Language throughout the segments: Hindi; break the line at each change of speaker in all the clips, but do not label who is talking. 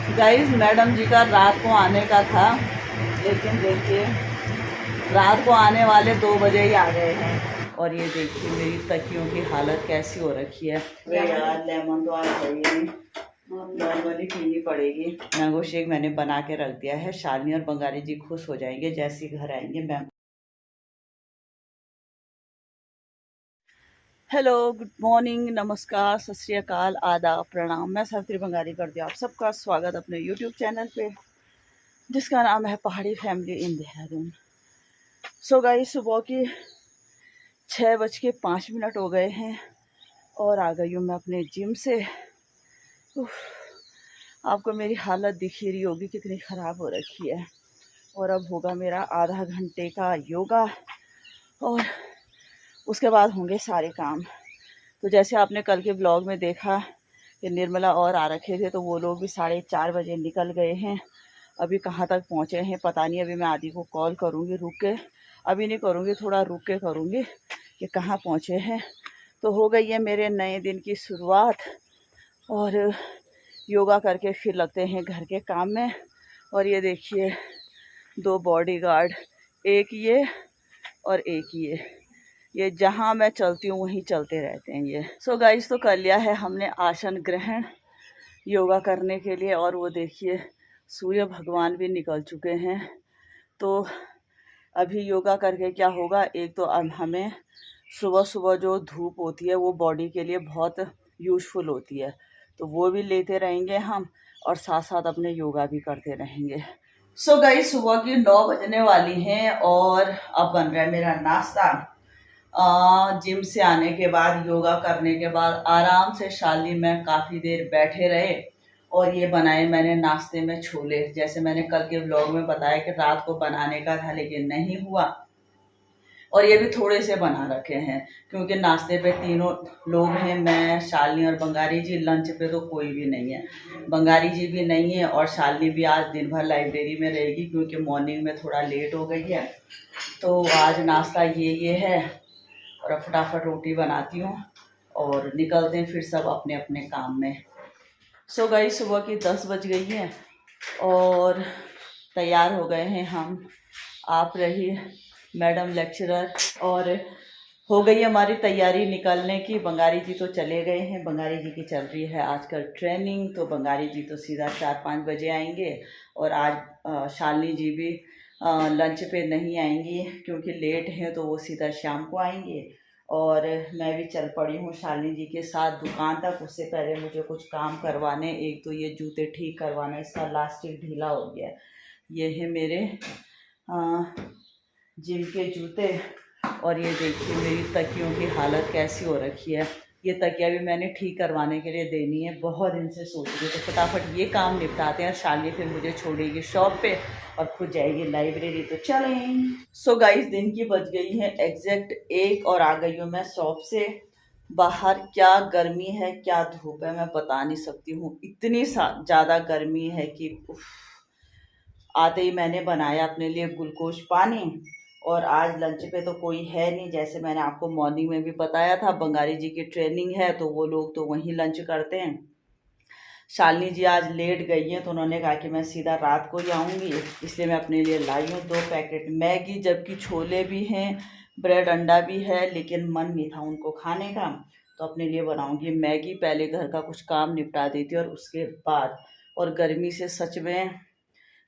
गाइस मैडम जी का रात को आने का था, लेकिन देखिए रात को आने वाले 2 बजे ही आ गए हैं। और ये देखिए मेरी तकियों की हालत कैसी हो रखी है। वे यार लेमन तो आज है ही नहीं, नॉर्मली पीनी पड़ेगी। मैंगो शेक मैंने बना के रख दिया है। शालिनी और बंगाली जी खुश हो जाएंगे जैसे ही घर आएंगे। मैं हेलो, गुड मॉर्निंग, नमस्कार, सत श्री अकाल, आदाब, प्रणाम। मैं सावित्री बंगाली करती हूँ आप सबका स्वागत अपने यूट्यूब चैनल पे, जिसका नाम है पहाड़ी family in Dehradun. So guys, सुबह की 6:05 हो गए हैं और आ गई हूँ मैं अपने जिम से। उफ, आपको मेरी हालत दिख ही रही होगी कितनी ख़राब हो रखी है। और अब होगा मेरा आधा घंटे का योगा और उसके बाद होंगे सारे काम। तो जैसे आपने कल के ब्लॉग में देखा कि निर्मला और आ रखे थे, तो वो लोग भी 4:30 निकल गए हैं। अभी कहाँ तक पहुँचे हैं पता नहीं। अभी मैं आदि को कॉल करूँगी रुक के, अभी नहीं करूँगी, थोड़ा रुक के करूँगी कि कहाँ पहुँचे हैं। तो हो गई है मेरे नए दिन की शुरुआत और योगा करके फिर लगते हैं घर के काम में। और ये देखिए 2 बॉडीगार्ड, एक ये और एक ये जहाँ मैं चलती हूँ वहीं चलते रहते हैं ये। सो गाइस, तो कर लिया है हमने आसन ग्रहण योगा करने के लिए। और वो देखिए सूर्य भगवान भी निकल चुके हैं। तो अभी योगा करके क्या होगा, एक तो अब हमें सुबह सुबह जो धूप होती है वो बॉडी के लिए बहुत यूज़फुल होती है, तो वो भी लेते रहेंगे हम और साथ साथ अपने योगा भी करते रहेंगे। सो गाइस, सुबह की 9 बजने वाली हैं और अब बन रहा है मेरा नाश्ता। जिम से आने के बाद, योगा करने के बाद आराम से शाली में काफ़ी देर बैठे रहे और ये बनाए मैंने नाश्ते में छोले। जैसे मैंने कल के व्लॉग में बताया कि रात को बनाने का था लेकिन नहीं हुआ, और ये भी थोड़े से बना रखे हैं क्योंकि नाश्ते पे तीनों लोग हैं, मैं, शालिनी और बंगारी जी। लंच पे तो कोई भी नहीं है, बंगारी जी भी नहीं है और शालिनी भी आज दिन भर लाइब्रेरी में रहेगी क्योंकि मॉर्निंग में थोड़ा लेट हो गई है। तो आज नाश्ता ये है और अब फटाफट रोटी बनाती हूँ और निकलते हैं फिर सब अपने अपने काम में। सो गई सुबह की 10 बज गई है और तैयार हो गए हैं हम। आप रही मैडम लेक्चरर और हो गई हमारी तैयारी निकलने की। बंगारी जी तो चले गए हैं, बंगारी जी की चल रही है आजकल ट्रेनिंग, तो बंगारी जी तो सीधा 4-5 बजे आएंगे। और आज शालिनी जी भी लंच पे नहीं आएंगी क्योंकि लेट हैं, तो वो सीधा शाम को आएंगे। और मैं भी चल पड़ी हूँ शालिनी जी के साथ दुकान तक। उससे पहले मुझे कुछ काम करवाने, एक तो ये जूते ठीक करवाना, इसका लास्टिक ढीला हो गया। ये है मेरे जिम के जूते। और ये देखिए मेरी तकियों की हालत कैसी हो रखी है। ये तकिया भी मैंने ठीक करवाने के लिए देनी है, बहुत दिन से सोच रही हूँ। तो फटाफट ये काम निपटाते हैं। शालिनी फिर मुझे छोड़ेगी शॉप पे और खुद जाएगी लाइब्रेरी। तो चलें। सो गाइस, दिन की बज गई है एग्जैक्ट 1 और आ गई हूँ मैं शॉप से। बाहर क्या गर्मी है, क्या धूप है, मैं बता नहीं सकती हूँ। इतनी ज़्यादा गर्मी है कि उफ। आते ही मैंने बनाया अपने लिए ग्लूकोज पानी। और आज लंच पे तो कोई है नहीं, जैसे मैंने आपको मॉर्निंग में भी बताया था, बंगाली जी की ट्रेनिंग है तो वो लोग तो वहीं लंच करते हैं। शालिनी जी आज लेट गई हैं तो उन्होंने कहा कि मैं सीधा रात को ही आऊँगी, इसलिए मैं अपने लिए लाई हूँ 2 पैकेट मैगी, जबकि छोले भी हैं, ब्रेड अंडा भी है, लेकिन मन नहीं था उनको खाने का। तो अपने लिए बनाऊँगी मैगी। पहले घर का कुछ काम निपटा देती और उसके बाद। और गर्मी से सच में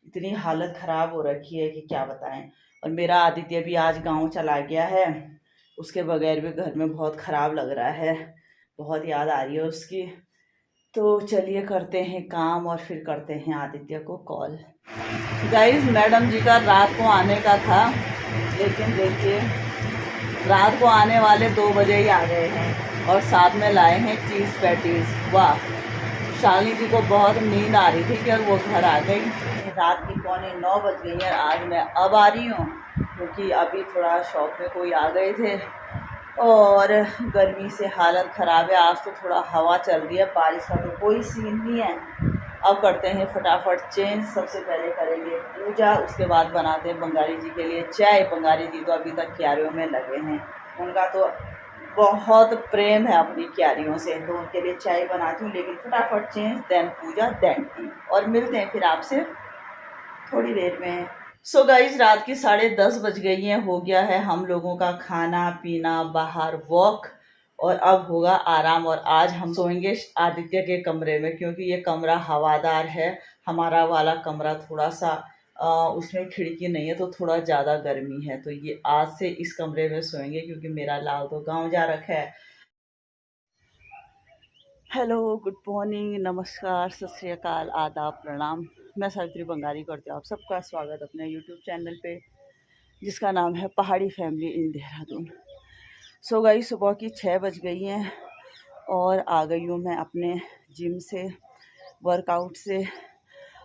इतनी हालत ख़राब हो रखी है कि क्या बताएं। और मेरा आदित्य भी आज गांव चला गया है, उसके बगैर भी घर में बहुत ख़राब लग रहा है, बहुत याद आ रही है उसकी। तो चलिए करते हैं काम और फिर करते हैं आदित्य को कॉल। गाइस, मैडम जी का रात को आने का था, लेकिन देखिए रात को आने वाले 2 बजे ही आ गए हैं और साथ में लाए हैं चीज़ पैटीज़। वाह, शालिनी जी को बहुत नींद आ रही थी कि वो घर आ गई। रात की 8:45 बज गई है। आज मैं अब आ रही हूँ क्योंकि अभी थोड़ा शॉप में कोई आ गए थे और गर्मी से हालत ख़राब है। आज तो थोड़ा हवा चल रही है, बारिश का तो कोई सीन नहीं है। अब करते हैं फटाफट चेंज। सबसे पहले करेंगे पूजा, उसके बाद बनाते हैं बंगाली जी के लिए चाय। बंगाली जी तो अभी तक क्यारियों में लगे हैं, उनका तो बहुत प्रेम है अपनी क्यारियों से, तो उनके लिए चाय बनाती हूँ। लेकिन फटाफट चेंज, देन पूजा, देन टी, और मिलते हैं फिर आपसे थोड़ी देर में। सो गाइज, रात की 10:30 बज गई हैं। हो गया है हम लोगों का खाना पीना, बाहर वॉक, और अब होगा आराम। और आज हम सोएंगे आदित्य के कमरे में, क्योंकि ये कमरा हवादार है। हमारा वाला कमरा थोड़ा सा उसमें खिड़की नहीं है, तो थोड़ा ज़्यादा गर्मी है। तो ये आज से इस कमरे में सोएंगे, क्योंकि मेरा लाल तो गांव जा रखा है। हेलो, गुड मॉर्निंग, नमस्कार, सत श्री अकाल, आदाब, प्रणाम। मैं सावित्री बंगारी करती हूँ आप सबका स्वागत अपने यूट्यूब चैनल पे, जिसका नाम है पहाड़ी फैमिली इन देहरादून। सो गई, सुबह की 6 बज गई हैं और आ गई हूँ मैं अपने जिम से, वर्कआउट से।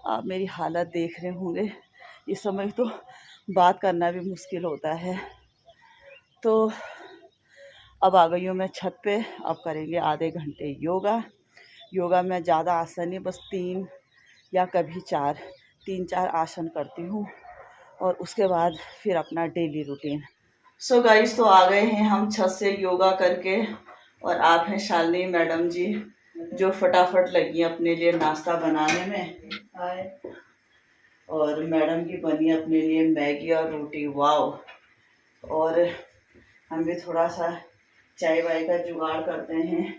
आप मेरी हालत देख रहे होंगे, इस समय तो बात करना भी मुश्किल होता है। तो अब आ गई हूँ मैं छत पे। अब करेंगे आधे घंटे योगा में ज़्यादा आसन नहीं, बस 3 या कभी 3-4 आसन करती हूँ, और उसके बाद फिर अपना डेली रूटीन। सो गाइस, तो आ गए हैं हम छत से योगा करके, और आप हैं शालिनी मैडम जी, जो फटाफट लगी अपने लिए नाश्ता बनाने में। हाय। और मैडम की बनी अपने लिए मैगी और रोटी, वाव। और हम भी थोड़ा सा चाय वाय का जुगाड़ करते हैं।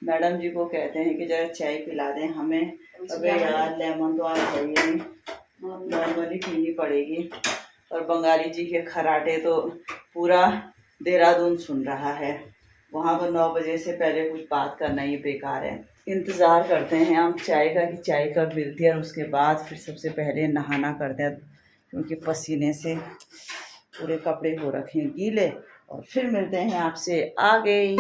मैडम जी को कहते हैं कि जरा चाय पिला दें हमें। अबे यार, लेमन तो आज है ही नहीं, नॉर्मली पीनी पड़ेगी। और बंगाली जी के खराटे तो पूरा देहरादून सुन रहा है। वहाँ तो 9 बजे से पहले कुछ बात करना ही बेकार है। इंतज़ार करते हैं हम चाय का, कि चाय कब मिलती है, और उसके बाद फिर सबसे पहले नहाना करते हैं, क्योंकि पसीने से पूरे कपड़े हो रखे हैं गीले। और फिर मिलते हैं आपसे आगे।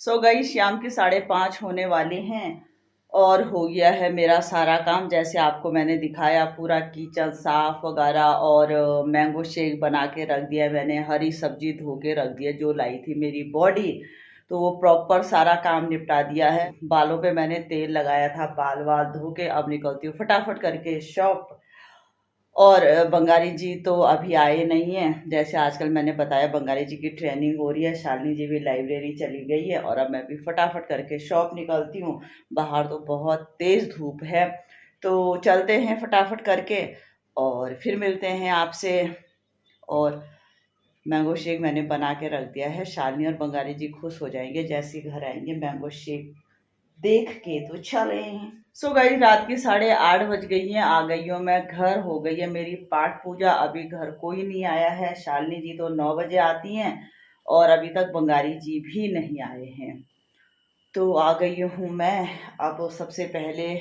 सो गई, शाम की 5:30 होने वाली हैं, और हो गया है मेरा सारा काम। जैसे आपको मैंने दिखाया, पूरा किचन साफ वगैरह, और मैंगो शेक बना के रख दिया मैंने, हरी सब्जी धो के रख दिया जो लाई थी मेरी बॉडी, तो वो प्रॉपर सारा काम निपटा दिया है। बालों पे मैंने तेल लगाया था, बाल वाल धो के अब निकलती हूँ फटाफट करके शॉप। और बंगाली जी तो अभी आए नहीं हैं। जैसे आजकल मैंने बताया, बंगाली जी की ट्रेनिंग हो रही है, शालिनी जी भी लाइब्रेरी चली गई है, और अब मैं भी फटाफट करके शॉप निकलती हूँ। बाहर तो बहुत तेज़ धूप है, तो चलते हैं फटाफट करके, और फिर मिलते हैं आपसे। और मैंगो शेक मैंने बना के रख दिया है, शालिनी और बंगाली जी खुश हो जाएंगे जैसे ही घर आएंगे मैंगो शेक देख के। तो चलें। सो गई, रात की 8:30 बज गई हैं। आ गई हूँ मैं घर, हो गई है मेरी पाठ पूजा। अभी घर कोई नहीं आया है, शालिनी जी तो 9 बजे आती हैं, और अभी तक बंगाली जी भी नहीं आए हैं। तो आ गई हूँ मैं। अब सबसे पहले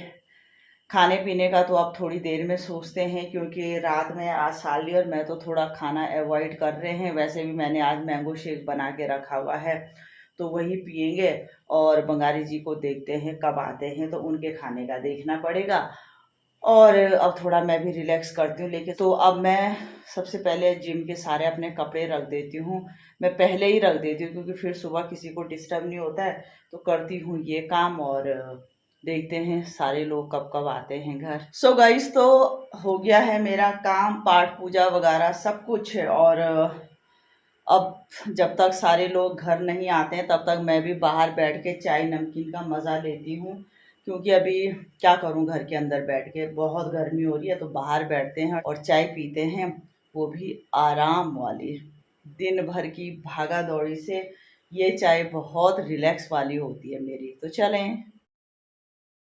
खाने पीने का तो अब थोड़ी देर में सोचते हैं, क्योंकि रात में आज शालिनी और मैं तो थोड़ा खाना अवॉइड कर रहे हैं। वैसे भी मैंने आज मैंगो शेक बना के रखा हुआ है, तो वही पियेंगे। और बंगाली जी को देखते हैं कब आते हैं, तो उनके खाने का देखना पड़ेगा। और अब थोड़ा मैं भी रिलैक्स करती हूँ। लेकिन तो अब मैं सबसे पहले जिम के सारे अपने कपड़े रख देती हूँ। मैं पहले ही रख देती हूँ, क्योंकि फिर सुबह किसी को डिस्टर्ब नहीं होता है। तो करती हूँ ये काम, और देखते हैं सारे लोग कब कब आते हैं घर। सो गाइस, तो हो गया है मेरा काम, पाठ पूजा वगैरह सब कुछ। और अब जब तक सारे लोग घर नहीं आते हैं, तब तक मैं भी बाहर बैठ के चाय नमकीन का मज़ा लेती हूँ। क्योंकि अभी क्या करूँ, घर के अंदर बैठ के बहुत गर्मी हो रही है, तो बाहर बैठते हैं और चाय पीते हैं, वो भी आराम वाली। दिन भर की भागा दौड़ी से ये चाय बहुत रिलैक्स वाली होती है मेरी। तो चलें।